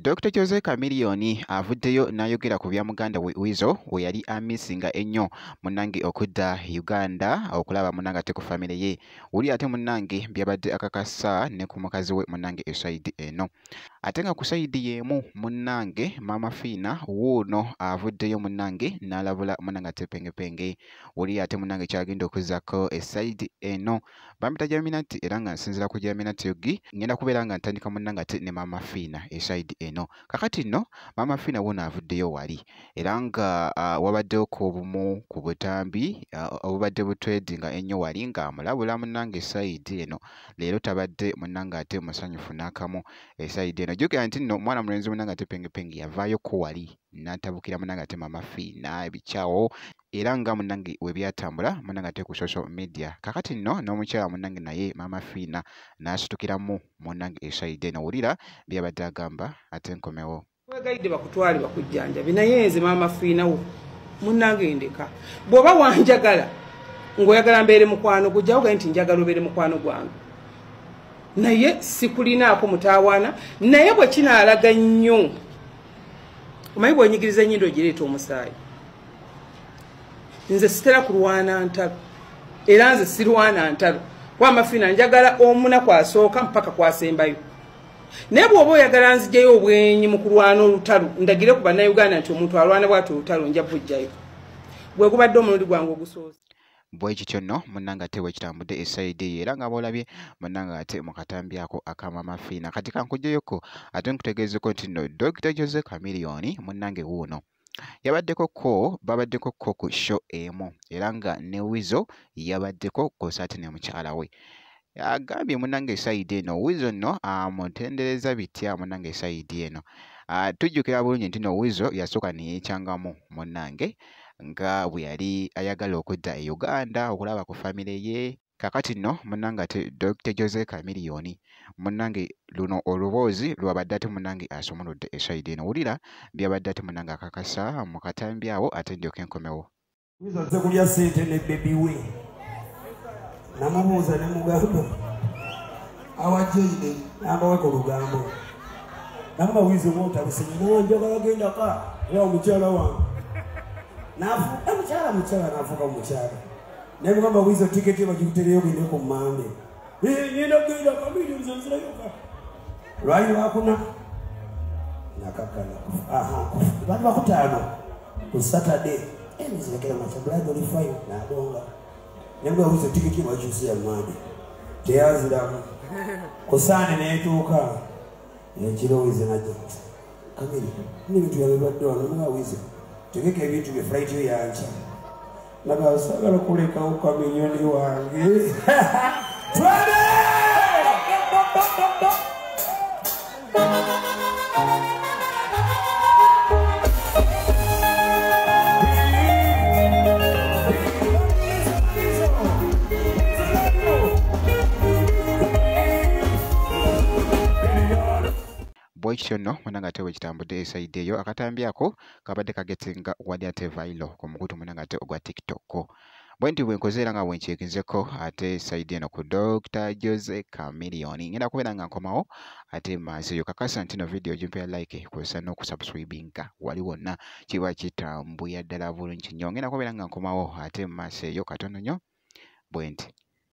Dr. Jose Chameleone avuddeyo n'ayogera ku bya muganda we Weasel we yali amisinga ennyo munnange okudda Uganda okulaba munnange ate ku famire ye. Wuli ate munnange byabadde akakasa ne ku mukazi we munnange esayidi eno. Ate nga ku sayidi y'emu munnange Mama Fiina wuuno avuddeyo munnange n'alabula munnange ate pengepenge. Wuli ate munnange kyagenda okuzzako esayidi eno. Bambita Jaminati era nga nsinzira ku Jaminati yogi ngenda kubeera nga ntandika munnange ate ne Mama Fiina esayidi eno. Kakati nno Mama Fiina wuuno avuddeyo wali era nga wabaddewo ku obumu ku butambi obubadde butwedinga ennyo wali nga amulabula munnange esayidi eno. Leero tabadde munnange ate musanyufu n'akamu esayidi eno. Jjukira nti nno mwana mulenzi munnange ate pengepenge yavaayo ko wali n'atabukira munnange ate Mama Fiina ebikyawo era nga munnange we byatambula munnange ate ku social media. Kakati nno n'omukyala munnange naye Mama Fiina n'asitukiramu munnange esayidi eno. Wulira byabadde agamba ate nkomewo. Wegayidde bakutwale bakujjanjabe naye nze Mama Fiina wo munnange ndeka. Bw'oba wanjagala ng'oyagala mbeere mukwano gujjawo gaye nti njagala obeere mukwano gwange. Naye sikulinaako mutaawaana naye bwe kinaalaga nnyo omanyi bw'onyigiriza ennyindo gireeta omusaayi. Nze sitera kulwana ntalo era nze sirwana ntalo. Mama Fiina njagala omunaku asooka mpaka kwasembayo. Naye bw'oba oyagala nziggyeyo obwenyi mu kulwana olutalo ndagire ku bannayuganda nti omuntu alwana bw'ati olutalo nja buggyayo. Bwe gubadde omulundi gwange ogusooza. Bwe kityo nno munnange ate bwekitambudde esayidi era nga boolabye munnange ate mu katambi ako aka Mama Fiina. Kati kankuggyeyoko ate nkutegeezeko nti nno Dr. Jose Chameleone munnange wuuno babaddeko ku show emu era nga ne Weasel yabaddeko kosa ate ne mukyala we. Agambye munnange esayidi eno Weasel nno amutendereza bitya munnange esayidi eno. Tujjukira bulungi nti no Weasel yasooka ne yeekyangamu munnange nga bwe yali ayagala okudda e Uganda okulaba ku famire ye. Kakati nno munnange ate Dr. Jose Chameleone munnange luno oluboozi lwabadde ate munnange asomolodde esayidi eno. Wulira byabadde ate munnange akakasa mu katambi awo ate ndyoke nkomewo. Weasel azze kulya ssente ne bebi we namubuuza ne mugamba awajjaide nambaweko olugambo namuma Weasel mwotabuse njagala genda ka era omukyala wange nafuuka mukyala nafuuka mukyala naye mugamba Weasel tiketi bagikutereyo gende ku mmande nyenda genda kamiri nzenzirayoka lwali lwakuna nakakana bali bakutaano ku Saturday nzirekera machabulaji olifayo nagonga nembwa Weasel tiketi bakyusa ya mmande teyanziramu kusaane neetuuka ekiro Weasel najja kamiri n'ebintu byabibadde wano nga Weasel tegeka ebintu bye flight yo yancha naga sagala kuleka ukaminyoni wange twende Bwekityo nno munnange ate bwekitambudde esayidi eyo akatambi ako kabadde kagetinga wali ate vailo ku mukutu munnange ate ogwa TikTok. Bwe nti bwe nkoze era nga bwe nkyekinzeko ate esayidi eno ku Dr. Jose Chameleone ngenda kubeera nga nkomawo ate maaso eyo kakasa nti no video gimpera like kwesa n'okusubscribinga wali wonna kiba kitambuya ddala bulungi nnyo. Ngenda kubeera nga nkomawo ate maaso eyo katono nnyo bwe nti.